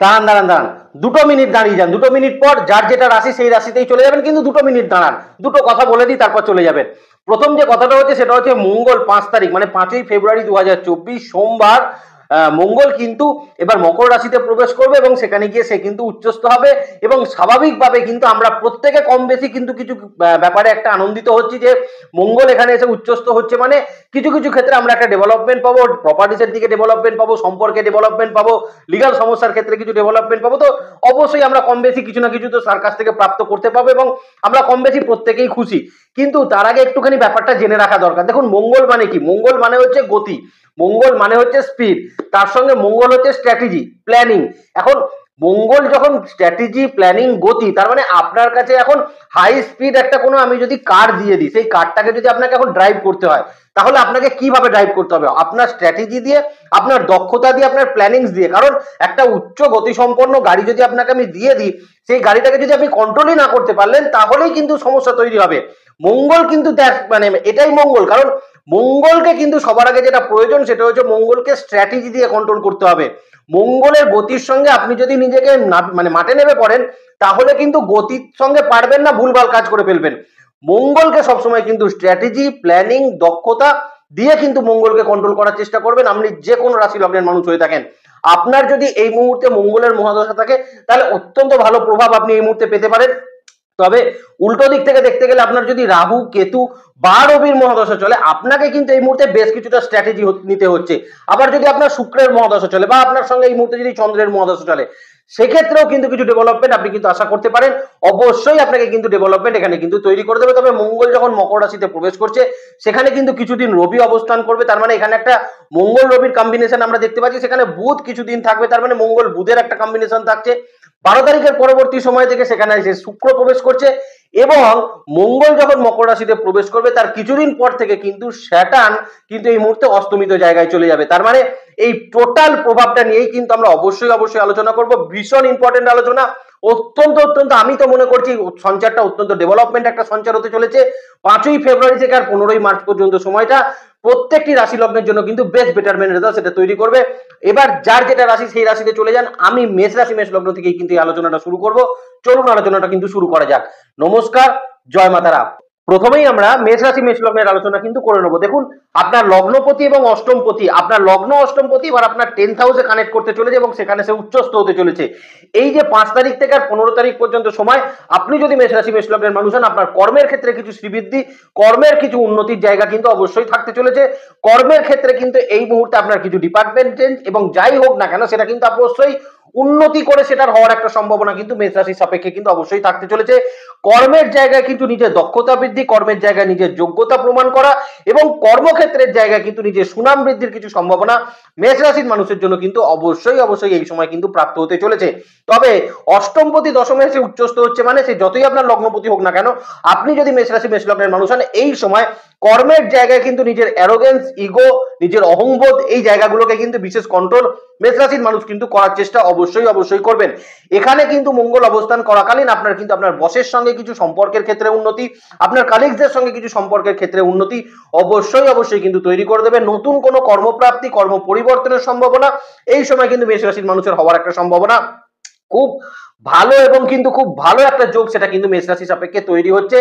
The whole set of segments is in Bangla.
দাঁড়ান দাঁড়ান দাঁড়ান, 2 মিনিট দাঁড়িয়ে যান। 2 মিনিট পর যার যেটা রাশি সেই রাশিতেই চলে যাবেন, কিন্তু 2 মিনিট দাঁড়ান, দুটো কথা বলে দিই তারপর চলে যাবেন। প্রথম যে কথাটা হচ্ছে সেটা হচ্ছে মঙ্গল 5 তারিখ মানে 5ই ফেব্রুয়ারি 2024 সোমবার মঙ্গল কিন্তু এবার মকর রাশিতে প্রবেশ করবে এবং সেখানে গিয়ে সে কিন্তু উচ্চস্থ হবে। এবং স্বাভাবিকভাবে কিন্তু আমরা প্রত্যেকে কম বেশি কিন্তু কিছু ব্যাপারে একটা আনন্দিত হচ্ছি যে মঙ্গল এখানে এসে উচ্চস্থ হচ্ছে, মানে কিছু কিছু ক্ষেত্রে আমরা একটা ডেভেলপমেন্ট পাবো, প্রপার্টিসের দিকে ডেভেলপমেন্ট পাবো, সম্পর্কে ডেভেলপমেন্ট পাবো, লিগাল সমস্যার ক্ষেত্রে কিছু ডেভেলপমেন্ট পাবো। তো অবশ্যই আমরা কম বেশি কিছু না কিছু তো তার কাছ থেকে প্রাপ্ত করতে পারবো এবং আমরা কম বেশি প্রত্যেকেই খুশি। কিন্তু তার আগে একটুখানি ব্যাপারটা জেনে রাখা দরকার। দেখুন মঙ্গল মানে কি? মঙ্গল মানে হচ্ছে গতি, মঙ্গল মানে হচ্ছে স্পিড, তার সঙ্গে মঙ্গল হচ্ছে স্ট্র্যাটেজি, প্ল্যানিং। এখন মঙ্গল যখন স্ট্র্যাটেজি, প্ল্যানিং, গতি, তার মানে আপনার কাছে এখন হাই স্পিড একটা কোনো আমি যদি কার দিয়ে দিই, সেই কারটাকে যদি আপনাকে এখন ড্রাইভ করতে হয়, তাহলে আপনাকে কিভাবে ড্রাইভ করতে হবে? আপনার স্ট্র্যাটেজি দিয়ে, আপনার দক্ষতা দিয়ে, আপনার প্ল্যানিংস দিয়ে। কারণ একটা উচ্চ গতিসম্পন্ন গাড়ি যদি আপনাকে আমি দিয়ে দিই, সেই গাড়িটাকে যদি আপনি কন্ট্রোলই না করতে পারলেন, তাহলেই কিন্তু সমস্যা তৈরি হবে। মঙ্গল কিন্তু মানে এটাই মঙ্গল, কারণ মঙ্গলকে কিন্তু সবার আগে যেটা প্রয়োজন সেটা হচ্ছে মঙ্গলকে স্ট্র্যাটেজি দিয়ে কন্ট্রোল করতে হবে। মঙ্গলের গতির সঙ্গে আপনি যদি নিজেকে মানে মাঠে নেমে পড়েন, তাহলে কিন্তু গতির সঙ্গে পারবেন না, ভুলভাল কাজ করে ফেলবেন। মঙ্গলকে সবসময় কিন্তু স্ট্র্যাটেজি, প্ল্যানিং, দক্ষতা দিয়ে কিন্তু মঙ্গলকে কন্ট্রোল করার চেষ্টা করবেন। আপনি যে কোনো রাশি লগ্নের মানুষ হয়ে থাকেন, আপনার যদি এই মুহূর্তে মঙ্গলের মহাদশা থাকে, তাহলে অত্যন্ত ভালো প্রভাব আপনি এই মুহূর্তে পেতে পারেন। তবে উল্টো দিক থেকে দেখতে গেলে আপনার যদি রাহু, কেতু বা রবির মহাদশা চলে, আপনাকে কিন্তু এই মুহূর্তে বেশ কিছুটা স্ট্র্যাটেজি নিতে হচ্ছে। আবার যদি আপনার শুক্রের মহাদশা চলে বা আপনার সঙ্গে এই মুহূর্তে যদি চন্দ্রের মহাদশা চলে, সেক্ষেত্রেও কিন্তু কিছু ডেভেলপমেন্ট আপনি কিন্তু আশা করতে পারেন। অবশ্যই আপনাকে কিন্তু ডেভেলপমেন্ট এখানে কিন্তু তৈরি করে দেবে। তবে মঙ্গল যখন মকর রাশিতে প্রবেশ করছে, সেখানে কিন্তু কিছুদিন রবি অবস্থান করবে, তার মানে এখানে একটা মঙ্গল রবির কম্বিনেশন আমরা দেখতে পাচ্ছি। সেখানে বুধ কিছুদিন থাকবে, তার মানে মঙ্গল বুধের একটা কম্বিনেশন থাকছে। 12 তারিখের পরবর্তী সময় থেকে সেখানে এসে শুক্র প্রবেশ করছে এবং মঙ্গল যখন মকর রাশিতে প্রবেশ করবে তার কিছুদিন পর থেকে কিন্তু স্যাটার্ন কিন্তু এই মুহূর্তে অস্তমিত জায়গায় চলে যাবে। তার মানে এই টোটাল প্রভাবটা নিয়েই কিন্তু আমরা অবশ্যই আলোচনা করব। ভীষণ ইম্পর্টেন্ট আলোচনা, অত্যন্ত আমি তো মনে করছি সঞ্চারটা অত্যন্ত ডেভেলপমেন্ট একটা সঞ্চার হতে চলেছে। 5ই ফেব্রুয়ারি থেকে আর 15ই মার্চ পর্যন্ত সময়টা প্রত্যেকটি রাশি লগ্নের জন্য কিন্তু বেস্ট বেটারমেন্ট রেজাল্ট সেটা তৈরি করবে। এবার যার যেটা রাশি সেই রাশিতে চলে যান। আমি মেষ রাশি, মেষ লগ্ন থেকেই কিন্তু এই আলোচনাটা শুরু করব। চলুন আলোচনাটা কিন্তু শুরু করা যাক। নমস্কার, জয় মাতারা। প্রথমেই আমরা মেষ রাশি, মেষ লগ্নের আলোচনা কিন্তু করে নেব। দেখুন আপনার লগ্নপতি এবং অষ্টমপতি, আপনার লগ্ন অষ্টমপতি এবার আপনার 10th হাউসে কানেক্ট করতে চলেছে এবং সেখানে সে উচ্চস্থ হতে চলেছে। এই যে 5 তারিখ থেকে আর 15 তারিখ পর্যন্ত সময়, আপনি যদি মেষ রাশি, মেষ লগ্নের মানুষ হন, আপনার কর্মের ক্ষেত্রে কিছু শ্রীবৃদ্ধি, কর্মের কিছু উন্নতির জায়গা কিন্তু অবশ্যই থাকতে চলেছে। কর্মের ক্ষেত্রে কিন্তু এই মুহূর্তে আপনার কিছু ডিপার্টমেন্ট চেঞ্জ এবং যাই হোক না কেন সেটা কিন্তু অবশ্যই উন্নতি করে সেটার হওয়ার একটা সম্ভাবনা কিন্তু মেষ রাশির সাপেক্ষে কিন্তু অবশ্যই থাকতে চলেছে। কর্মের জায়গায় কিন্তু নিজের দক্ষতা বৃদ্ধি, কর্মের জায়গায় নিজের যোগ্যতা প্রমাণ করা এবং কর্মক্ষেত্রের জায়গায় কিন্তু নিজের সুনাম বৃদ্ধির কিছু সম্ভাবনা মেষ রাশির মানুষের জন্য কিন্তু অবশ্যই এই সময় কিন্তু প্রাপ্ত হতে চলেছে। তবে অষ্টমপতি দশমে এসে উচ্চস্থ হচ্ছে, মানে সে যতই আপনার লগ্নপতি হোক না কেন, আপনি যদি মেষ রাশি, মেষ লগ্নের মানুষ হন, এই সময় কর্মের জায়গায় কিন্তু নিজের অ্যারোগেন্স, ইগো, নিজের অহংবোধ, এই জায়গাগুলোকে কিন্তু বিশেষ কন্ট্রোল মেষ রাশির মানুষ কিন্তু করার চেষ্টা অবশ্যই করবেন। এখানে কিন্তু মঙ্গল অবস্থান করাকালীন আপনার কিন্তু আপনার বসের সঙ্গে কিছু সম্পর্কের ক্ষেত্রে উন্নতি, আপনার কালিগসদের সঙ্গে কিছু সম্পর্কের ক্ষেত্রে উন্নতি অবশ্যই কিন্তু তৈরি করে দেবে। নতুন কোনো কর্মপ্রাপ্তি, কর্ম পরিবর্তনের সম্ভাবনা এই সময় কিন্তু মেষ রাশির মানুষের হওয়ার একটা সম্ভাবনা খুব ভালো এবং কিন্তু খুব ভালো একটা যোগ সেটা কিন্তু মেষ রাশি সাপেক্ষে তৈরি হচ্ছে।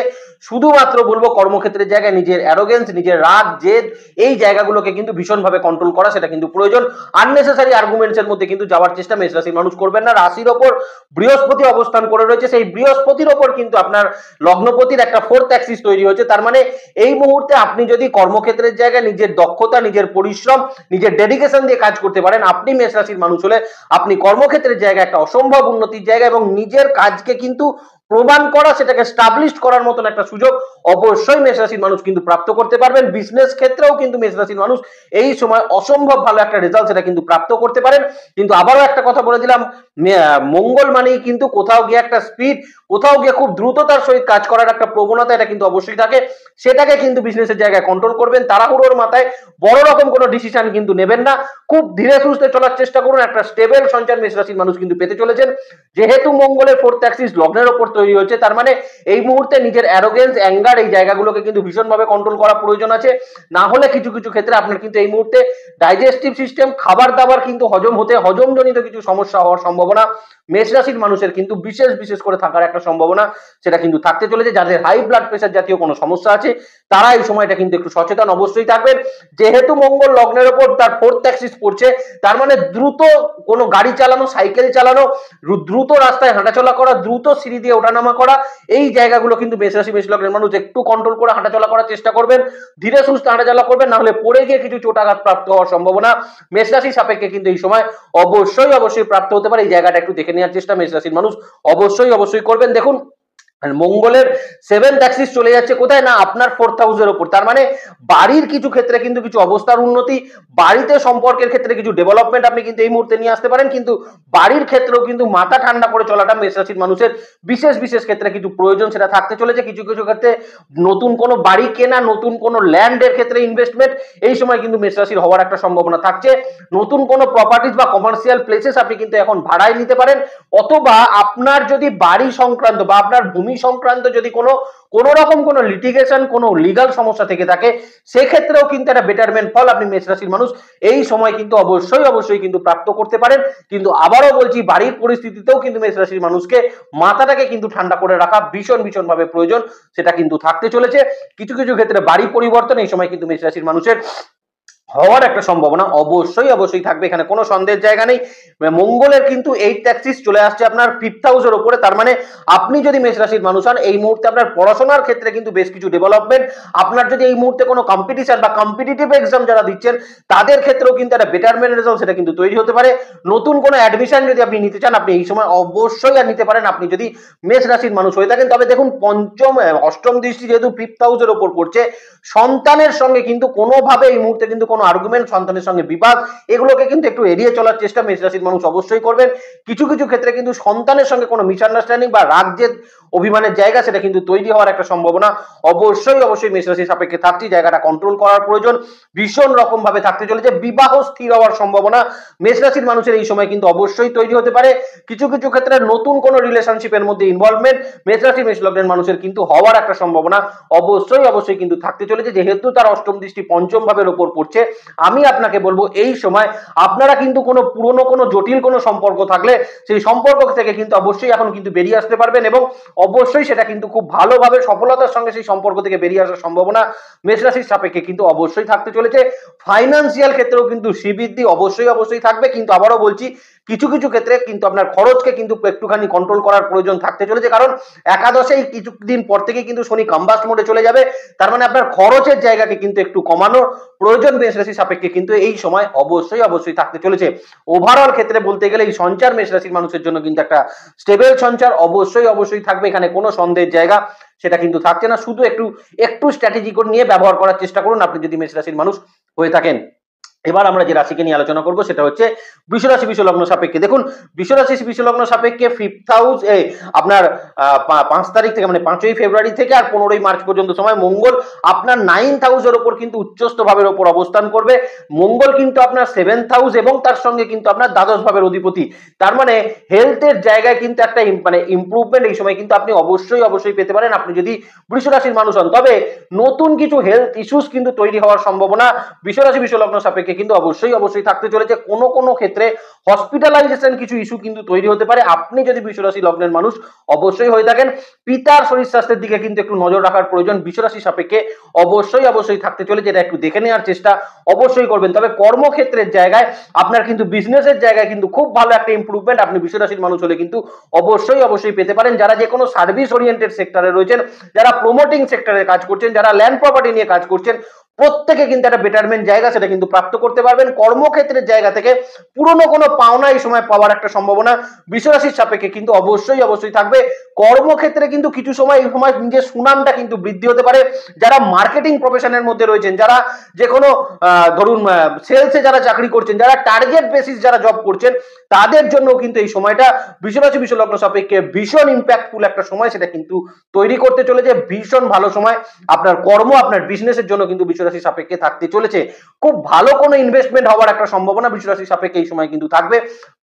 শুধুমাত্র বলবো কর্মক্ষেত্রের জায়গায় নিজের অ্যারোগেন্স, নিজের রাগ, জেদ, এই জায়গাগুলোকে কিন্তু ভীষণভাবে কন্ট্রোল করা সেটা কিন্তু প্রয়োজন। আননেসেসারি আর্গুমেন্টস এর মধ্যে কিন্তু যাওয়ার চেষ্টা মেষ রাশির মানুষ করবেন না। রাশির ওপর বৃহস্পতি অবস্থান করে রয়েছে, সেই বৃহস্পতির ওপর কিন্তু আপনার লগ্নপতির একটা 4th অ্যাক্সিস তৈরি হয়েছে। তার মানে এই মুহূর্তে আপনি যদি কর্মক্ষেত্রের জায়গায় নিজের দক্ষতা, নিজের পরিশ্রম, নিজের ডেডিকেশন দিয়ে কাজ করতে পারেন, আপনি মেষ রাশির মানুষ হলে আপনি কর্মক্ষেত্রের জায়গায় একটা অসম্ভব উন্নতির জায়গা এবং নিজের কাজকে কিন্তু প্রমাণ করা, সেটাকে স্টাবলিশ করার মতন একটা সুযোগ অবশ্যই মেষ রাশির মানুষ কিন্তু প্রাপ্ত করতে পারবেন। বিজনেস ক্ষেত্রেও কিন্তু মেষ রাশির মানুষ এই সময় অসম্ভব ভালো একটা রেজাল্ট সেটা কিন্তু প্রাপ্ত করতে পারেন। কিন্তু আবারও একটা কথা বলে দিলাম, মঙ্গল মানেই কিন্তু কোথাও গিয়ে একটা স্পিড, কোথাও গিয়ে খুব দ্রুততার সহিত কাজ করার একটা প্রবণতা এটা কিন্তু অবশ্যই থাকে। সেটাকে কিন্তু বিজনেসের জায়গায় কন্ট্রোল করবেন। তাড়াহুড়োর মাথায় বড় রকম কোনো ডিসিশন কিন্তু নেবেন না, খুব ধীরে সুস্থে চলার চেষ্টা করুন। একটা স্টেবল সঞ্চার মেষ রাশির মানুষ কিন্তু পেতে চলেছেন। যেহেতু মঙ্গলের 4th অ্যাক্সিস লগ্নের ওপর তৈরি হচ্ছে, তার মানে এই মুহূর্তে নিজের অ্যারোগেন্স, অ্যাঙ্গার, এই জায়গাগুলোকে কিন্তু ভীষণভাবে কন্ট্রোল করা প্রয়োজন আছে। না হলে কিছু কিছু ক্ষেত্রে আপনার কিন্তু এই মুহূর্তে ডাইজেস্টিভ সিস্টেম, খাবার দাবার কিন্তু হজমজনিত কিছু সমস্যা হওয়ার সম্ভাবনা মেষ রাশির মানুষের কিন্তু বিশেষ করে থাকার একটা সম্ভাবনা সেটা কিন্তু থাকতে চলেছে। যাদের হাই ব্লাড প্রেশার জাতীয় কোনো সমস্যা আছে তারা এই সময়টা কিন্তু একটু সচেতন অবশ্যই থাকবেন। যেহেতু মঙ্গল লগ্নের ওপর তার 4th অ্যাক্সিস পড়ছে, তার মানে দ্রুত কোনো গাড়ি চালানো, সাইকেল চালানো, দ্রুত রাস্তায় হাঁটাচলা করা, দ্রুত সিঁড়ি দিয়ে ওঠানামা করা, এই জায়গাগুলো কিন্তু মেষ রাশি মেষ লগ্নের মানুষ একটু কন্ট্রোল করে হাঁটাচলা করার চেষ্টা করবেন। ধীরে সুস্থে হাঁটাচলা করবেন, না হলে পড়ে গিয়ে কিছু চোটাঘাত প্রাপ্ত হওয়ার সম্ভাবনা মেষ রাশি সাপেক্ষে কিন্তু এই সময় অবশ্যই প্রাপ্ত হতে পারে। এই জায়গাটা একটু দেখে নেওয়ার চেষ্টা মেষ রাশির মানুষ অবশ্যই করবেন। দেখুন, মঙ্গলের 7th অ্যাক্সিস চলে যাচ্ছে কোথায় না আপনার 4th হাউসের উপর, তার মানে বাড়ির কিছু ক্ষেত্রে কিন্তু কিছু অবস্থার উন্নতি, বাড়িতে সম্পর্কের ক্ষেত্রে কিছু ডেভেলপমেন্ট আপনি কিন্তু এই মুহূর্তে নিয়ে আসতে পারেন। কিন্তু বাড়ির ক্ষেত্রেও কিন্তু মাথা ঠান্ডা করে চলাটা মেষ রাশির মানুষের বিশেষ ক্ষেত্রে কিছু প্রয়োজন সেটা থাকতে চলেছে। কিছু কিছু ক্ষেত্রে নতুন কোনো বাড়ি কেনা, নতুন কোনো ল্যান্ডের ক্ষেত্রে ইনভেস্টমেন্ট এই সময় কিন্তু মেষ রাশির হওয়ার একটা সম্ভাবনা থাকছে। নতুন কোনো প্রপার্টিজ বা কমার্শিয়াল প্লেসেস আপনি কিন্তু এখন ভাড়ায় নিতে পারেন, অথবা আপনার যদি বাড়ি সংক্রান্ত বা আপনার ভূমি সংক্রান্ত যদি কোনো রকম কোনো লিটিগেশন, কোনো লিগাল সমস্যা থেকে থাকে, সেক্ষেত্রেও কিন্তু একটা বেটারমেন্ট ফল আপনি মেষ রাশির মানুষ এই সময় কিন্তু অবশ্যই কিন্তু প্রাপ্ত করতে পারেন। কিন্তু আবারও বলছি, বাড়ির পরিস্থিতিতেও কিন্তু মেষ রাশির মানুষকে মাথাটাকে কিন্তু ঠান্ডা করে রাখা ভীষণ ভাবে প্রয়োজন, সেটা কিন্তু থাকতে চলেছে। কিছু কিছু ক্ষেত্রে বাড়ি পরিবর্তন এই সময় কিন্তু মেষ রাশির মানুষের হওয়ার একটা সম্ভাবনা অবশ্যই থাকবে, এখানে কোনো সন্দেহের জায়গা নেই। মঙ্গলের কিন্তু 8th অ্যাক্সিস চলে আসছে আপনার 5th হাউসের উপরে, তার মানে আপনি যদি মেষ রাশির মানুষ হন এই মুহূর্তে আপনার পড়াশোনার ক্ষেত্রে কিন্তু বেশ কিছু ডেভেলপমেন্ট, আপনার যদি এই মুহূর্তে কোনো কম্পিটিশন বা কম্পিটিটিভ এক্সাম যারা দিচ্ছেন তাদের ক্ষেত্রেও কিন্তু একটা বেটারমেন্ট রেজাল্ট সেটা কিন্তু তৈরি হতে পারে। নতুন কোনো অ্যাডমিশন যদি আপনি নিতে চান আপনি এই সময় অবশ্যই আর নিতে পারেন, আপনি যদি মেষ রাশির মানুষ হয়ে থাকেন। তবে দেখুন, অষ্টম দৃষ্টি যেহেতু 5th হাউসের উপর পড়ছে, সন্তানের সঙ্গে কিন্তু কোনোভাবে এই মুহূর্তে কিন্তু কোনো আর্গুমেন্ট, সন্তানের সঙ্গে বিবাদ, এগুলোকে কিন্তু একটু এড়িয়ে চলার চেষ্টা মেষ রাশির মানুষ অবশ্যই করবেন। কিছু কিছু ক্ষেত্রে কিন্তু সন্তানের সঙ্গে কোনো মিসআন্ডারস্ট্যান্ডিং বা রাগ জেদ অভিমানের জায়গা সেটা কিন্তু তৈরি হওয়ার একটা সম্ভাবনা অবশ্যই মেষ রাশির সাপেক্ষে থাকছে। জায়গাটা কন্ট্রোল করার প্রয়োজন ভীষণ রকম ভাবে থাকতে চলেছে। বিবাহ স্থির হওয়ার সম্ভাবনা মেষ রাশির মানুষের এই সময় কিন্তু অবশ্যই তৈরি হতে পারে। কিছু কিছু ক্ষেত্রে নতুন কোনো রিলেশনশিপের মধ্যে ইনভলভমেন্ট মেষ রাশি মেষ লগ্নের মানুষের কিন্তু হওয়ার একটা সম্ভাবনা অবশ্যই কিন্তু থাকতে চলেছে। যেহেতু তার অষ্টম দৃষ্টি পঞ্চম ভাবের উপর পড়ছে, আমি আপনাকে বলবো এই সময় আপনারা কিন্তু কোনো পুরনো কোনো জটিল কোনো সম্পর্ক থাকলে সেই সম্পর্ক থেকে কিন্তু অবশ্যই এখন কিন্তু বেরিয়ে আসতে পারবেন, এবং অবশ্যই সেটা কিন্তু খুব ভালোভাবে সফলতার সঙ্গে সেই সম্পর্ক থেকে বেরিয়ে আসার সম্ভাবনা মেষ রাশির সাপেক্ষে কিন্তু অবশ্যই থাকতে চলেছে। ফাইন্যান্সিয়াল ক্ষেত্রেও কিন্তু শ্রীবৃদ্ধি অবশ্যই থাকবে। কিন্তু আবারও বলছি, কিছু কিছু ক্ষেত্রে কিন্তু আপনার খরচকে কিন্তু একটুখানি কন্ট্রোল করার প্রয়োজন থাকতে চলেছে, কারণ একাদশে কিছুদিন পর থেকে কিন্তু শনি কম্বাস্ট মোডে চলে যাবে, তার মানে আপনার খরচের জায়গাকে কিন্তু একটু কমানোর প্রয়োজন মেষ রাশি সাপেক্ষে কিন্তু এই সময় অবশ্যই থাকতে চলেছে। ওভারঅল ক্ষেত্রে বলতে গেলে এই সঞ্চার মেষ রাশির মানুষের জন্য কিন্তু একটা স্টেবল সঞ্চার অবশ্যই থাকবে, এখানে কোনো সন্দেহের জায়গা সেটা কিন্তু থাকছে না। শুধু একটু স্ট্র্যাটেজি নিয়ে ব্যবহার করার চেষ্টা করুন আপনি যদি মেষ রাশির মানুষ হয়ে থাকেন। এবার আমরা যে রাশিকে নিয়ে আলোচনা করব সেটা হচ্ছে বৃষরাশি বিশ্বলগ্ন সাপেক্ষে। দেখুন, বৃষরাশি বিশ্বলগ্ন সাপেক্ষে 5th হাউস আপনার 5 তারিখ থেকে মানে 5ই ফেব্রুয়ারি থেকে আর 15ই মার্চ পর্যন্ত সময় মঙ্গল আপনার 9th হাউসের উপর কিন্তু উচ্চস্থ ভাবের উপর অবস্থান করবে। মঙ্গল কিন্তু আপনার 7th হাউস এবং তার সঙ্গে কিন্তু আপনার দ্বাদশ ভাবের অধিপতি, তার মানে হেলথের জায়গায় কিন্তু একটা মানে ইমপ্রুভমেন্ট এই সময় কিন্তু আপনি অবশ্যই পেতে পারেন আপনি যদি বৃষরাশির মানুষ হন। তবে নতুন কিছু হেলথ ইস্যুস কিন্তু তৈরি হওয়ার সম্ভাবনা বৃষরাশি বিশ্বলগ্ন সাপেক্ষে কিন্তু অবশ্যই থাকতে চলেছে। কোনো ক্ষেত্রে হসপিটালাইজেশন কিছু ইস্যু কিন্তু তৈরি হতে পারে আপনি যদি বৃষরাশি লগ্নের মানুষ অবশ্যই হয়ে থাকেন। পিতার শরীর স্বাস্থ্যের দিকে কিন্তু একটু নজর রাখার প্রয়োজন বৃষরাশি সাপেক্ষে অবশ্যই থাকতে চলেছে, যেটা একটু দেখে নেওয়ার চেষ্টা অবশ্যই করবেন। তবে কর্মক্ষেত্রের জায়গায় আপনার কিন্তু বিজনেসের জায়গায় কিন্তু খুব ভালো একটা ইমপ্রুভমেন্ট আপনি বৃষরাশির মানুষ হলে কিন্তু অবশ্যই পেতে পারেন। যারা যে কোনো সার্ভিস ওরিয়েন্টেড সেক্টরে রয়েছেন, যারা প্রমোটিং সেক্টরে কাজ করছেন, যারা ল্যান্ড প্রপার্টি নিয়ে কাজ করছেন, প্রত্যেকে কিন্তু একটা বেটারমেন্ট জায়গা সেটা কিন্তু প্রাপ্ত করতে পারবেন। কর্মক্ষেত্রের জায়গা থেকে পুরনো কোনো পাওনা এই সময় পাওয়ার একটা সম্ভাবনা বৃষরাশির সাপেক্ষে কিন্তু অবশ্যই থাকবে। কর্মক্ষেত্রে কিন্তু কিছু সময় এই সময় নিজের সুনামটা কিন্তু বৃদ্ধি হতে পারে। যারা মার্কেটিং প্রফেশনের মধ্যে রয়েছেন, যারা যে কোনো ধরুন সেলসে যারা চাকরি করছেন, যারা টার্গেট বেসিস যারা জব করছেন, তাদের জন্য কিন্তু এই সময়টা বৃষরাশি বিশ্বলগ্ন সাপেক্ষে ভীষণ ইম্প্যাক্টফুল একটা সময় সেটা কিন্তু তৈরি করতে চলেছে। ভীষণ ভালো সময় আপনার কর্ম আপনার বিজনেসের জন্য কিন্তু বৃষরাশি সাপেক্ষে থাকতে চলেছে। খুব ভালো কোনো কোনো ইনভেস্টমেন্ট হওয়ার একটা সম্ভাবনা বৃষ রাশির সাপেক্ষে এই সময় কিন্তু থাকবে।